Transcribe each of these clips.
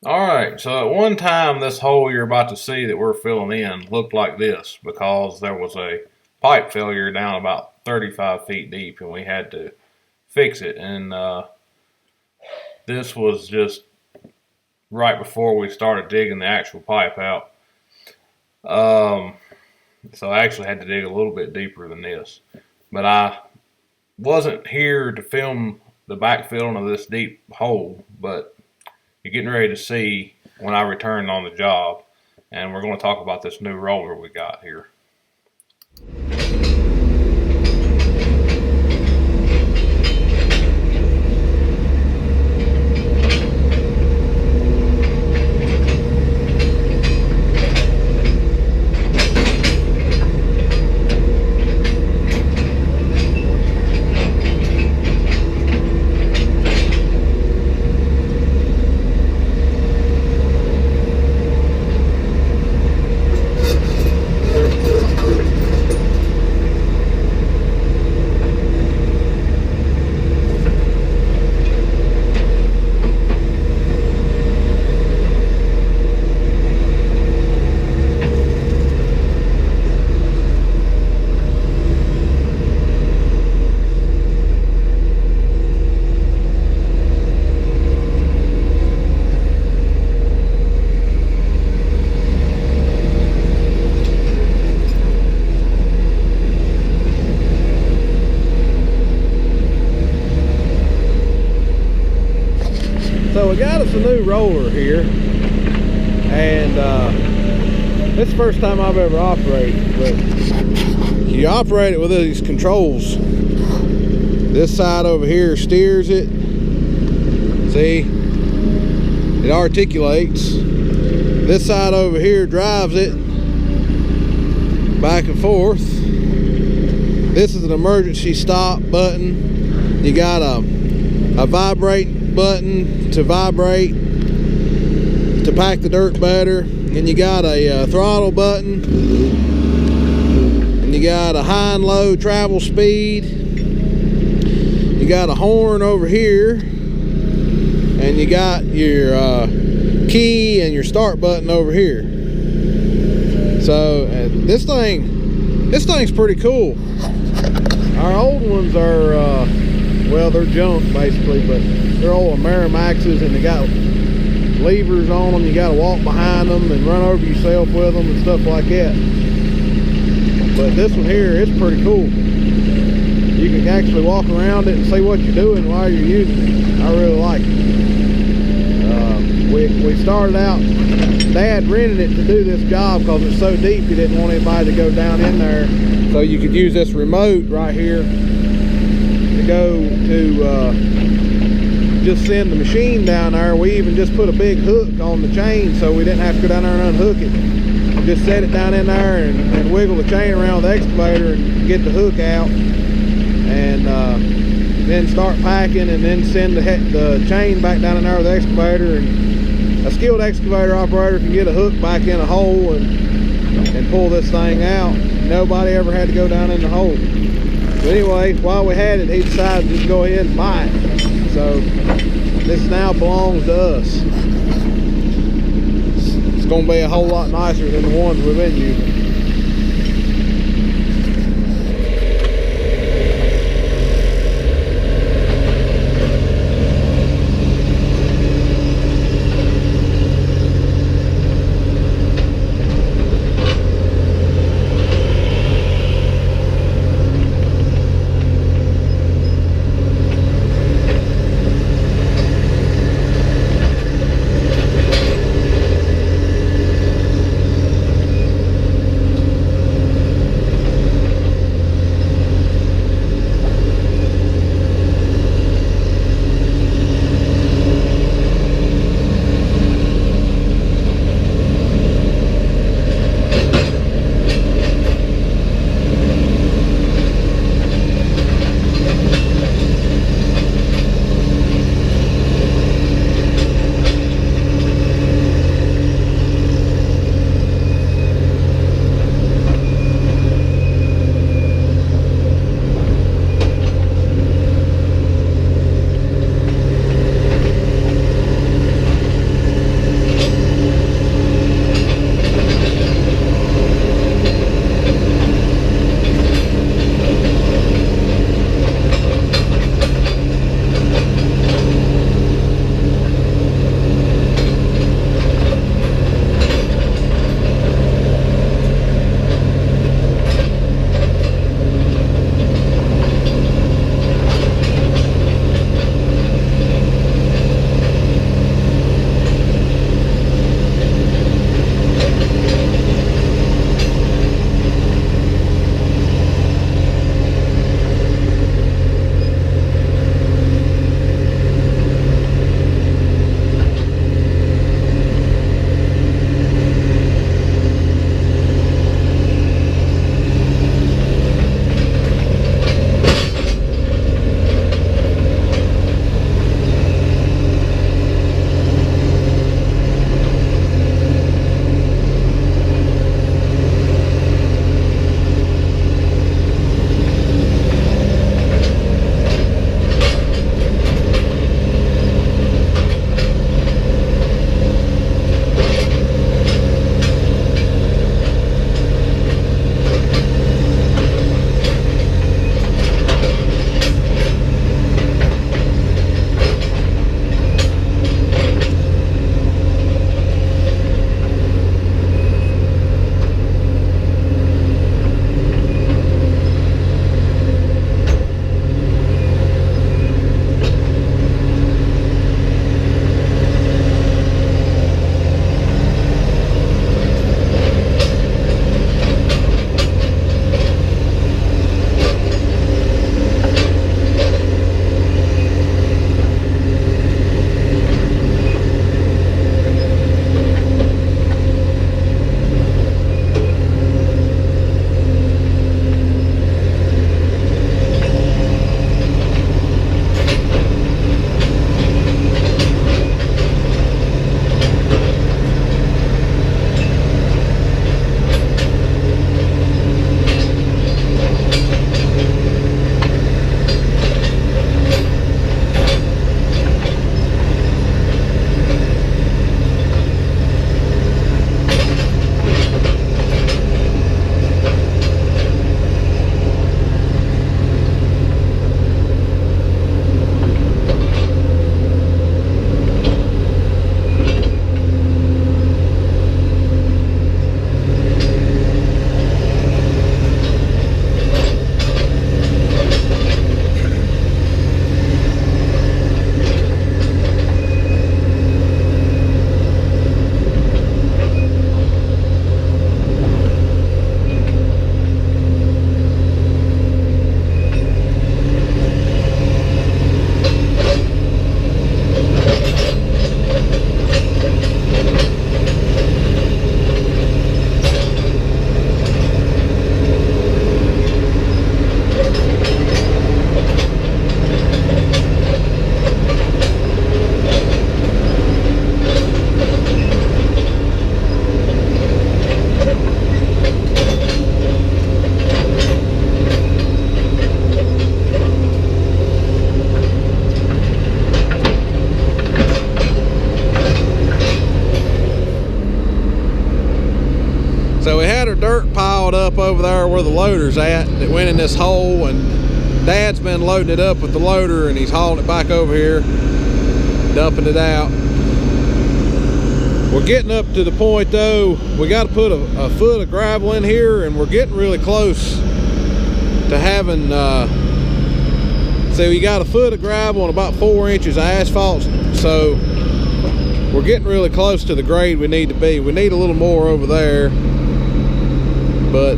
Alright, so at one time this hole you're about to see that we're filling in looked like this because there was a pipe failure down about 35 feet deep and we had to fix it. And this was just right before we started digging the actual pipe out. So I actually had to dig a little bit deeper than this. But I wasn't here to film the backfilling of this deep hole, but you're getting ready to see when I return on the job, and we're going to talk about this new roller we got here. So we got us a new roller here, and this is the first time I've ever operated, but you operate it with these controls. This side over here steers it. See, it articulates. This side over here drives it back and forth. This is an emergency stop button. You got a vibrate button to vibrate to pack the dirt better, and you got a throttle button, and you got a high and low travel speed. You got a horn over here, and you got your key and your start button over here. So this thing's pretty cool. Our old ones are well, they're junk basically, but they're old Amerimaxes, and they got levers on them. You got to walk behind them and run over yourself with them and stuff like that. But this one here, it's pretty cool. You can actually walk around it and see what you're doing while you're using it. I really like it. We started out, Dad rented it to do this job because it's so deep he didn't want anybody to go down in there. So you could use this remote right here to go to just send the machine down there. We even just put a big hook on the chain so we didn't have to go down there and unhook it. Just set it down in there and wiggle the chain around with the excavator and get the hook out, and then start packing, and then send the chain back down in there with the excavator. And a skilled excavator operator can get a hook back in a hole and pull this thing out. Nobody ever had to go down in the hole. But anyway, while we had it, he decided to just go ahead and buy it. So this now belongs to us. It's going to be a whole lot nicer than the ones we've been using. dirt piled up over there where the loader's at that went in this hole, and Dad's been loading it up with the loader and he's hauling it back over here, dumping it out. We're getting up to the point though, we got to put a foot of gravel in here, and we're getting really close to having, so we got a foot of gravel and about 4 inches of asphalt, so we're getting really close to the grade we need to be. We need a little more over there, but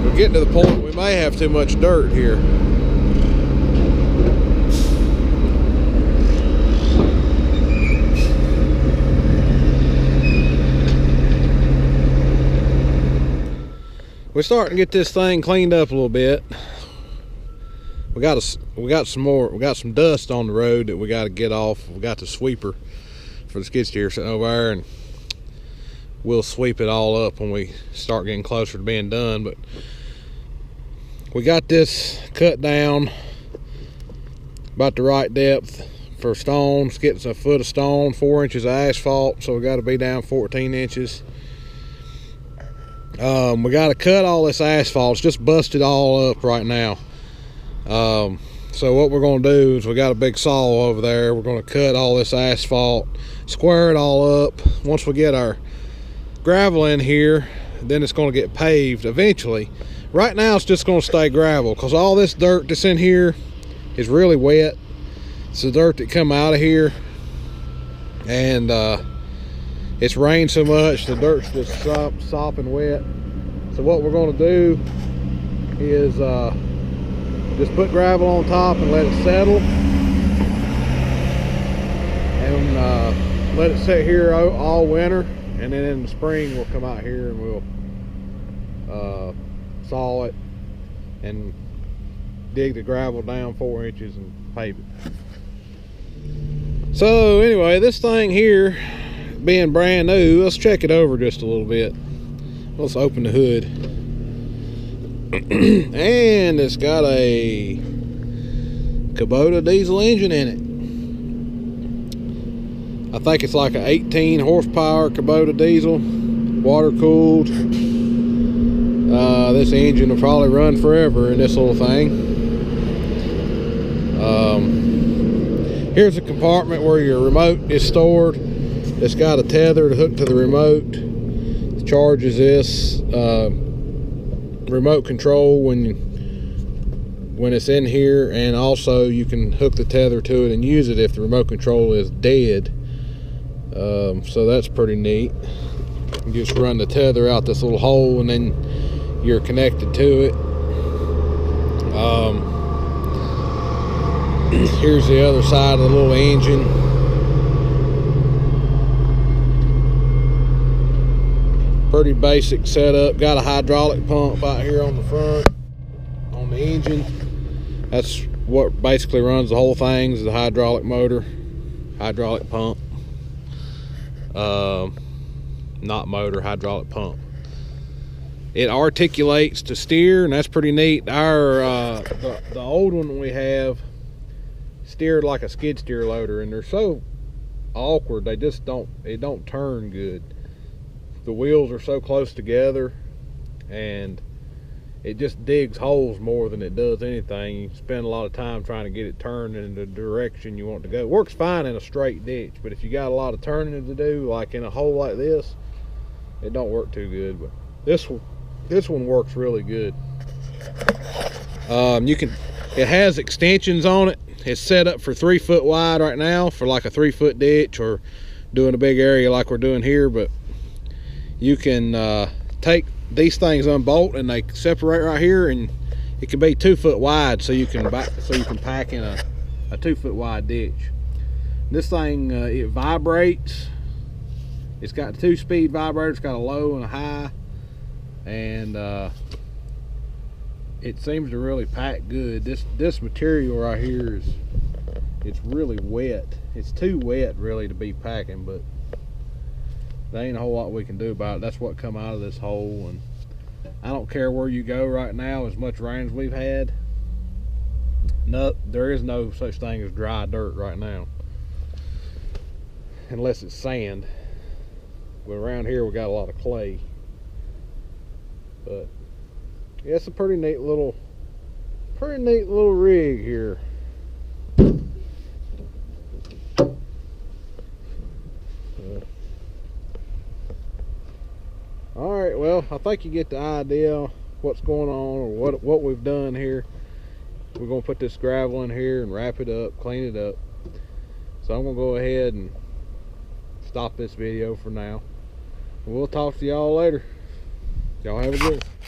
we're getting to the point we may have too much dirt here. We're starting to get this thing cleaned up a little bit. We got some dust on the road that we got to get off. We got the sweeper for the skid steer sitting over there, and we'll sweep it all up when we start getting closer to being done. But we got this cut down about the right depth for stones. Getting a foot of stone, 4 inches of asphalt, so we got to be down 14 inches. We got to cut all this asphalt. It's just busted all up right now. So what we're going to do is we got a big saw over there. We're going to cut all this asphalt, square it all up. Once we get our gravel in here, then it's going to get paved eventually. Right now it's just going to stay gravel because all this dirt that's in here is really wet. It's the dirt that come out of here, and it's rained so much the dirt's just sopping wet. So what we're going to do is just put gravel on top and let it settle, and let it sit here all winter, and then in the spring we'll come out here and we'll saw it and dig the gravel down 4 inches and pave it. So anyway, this thing here being brand new, let's check it over just a little bit. Let's open the hood. And it's got a Kubota diesel engine in it. I think it's like an 18 horsepower Kubota diesel, water cooled. This engine will probably run forever in this little thing. Here's a compartment where your remote is stored. It's got a tether to hook to the remote. It charges this remote control when it's in here, and also you can hook the tether to it and use it if the remote control is dead. So that's pretty neat. You just run the tether out this little hole and then you're connected to it. Here's the other side of the little engine. Pretty basic setup. Got a hydraulic pump out here on the front on the engine. That's what basically runs the whole thing, is the hydraulic motor, hydraulic pump. Not motor, hydraulic pump. It articulates to steer, and that's pretty neat. Our the old one we have steered like a skid steer loader, and they're so awkward. They just don't turn good. The wheels are so close together, and it just digs holes more than it does anything. You spend a lot of time trying to get it turned in the direction you want to go. It works fine in a straight ditch, but if you got a lot of turning to do, like in a hole like this, it don't work too good. But this one works really good. It has extensions on it. It's set up for 3 foot wide right now for like a 3 foot ditch or doing a big area like we're doing here. But you can take these things, unbolt, and they separate right here, and it can be 2 foot wide, so you can pack in a 2 foot wide ditch. This thing it vibrates. It's got 2 speed vibrators. It's got a low and a high, and it seems to really pack good. This material right here it's really wet. It's too wet really to be packing, but there ain't a whole lot we can do about it. That's what come out of this hole, and I don't care where you go right now, as much rain as we've had. No, there is no such thing as dry dirt right now, unless it's sand. But around here we got a lot of clay. But yeah, it's a pretty neat little rig here. All right, well, I think you get the idea what's going on, or what we've done here. We're gonna put this gravel in here and wrap it up, clean it up. So I'm gonna go ahead and stop this video for now. We'll talk to y'all later. Y'all have a good one.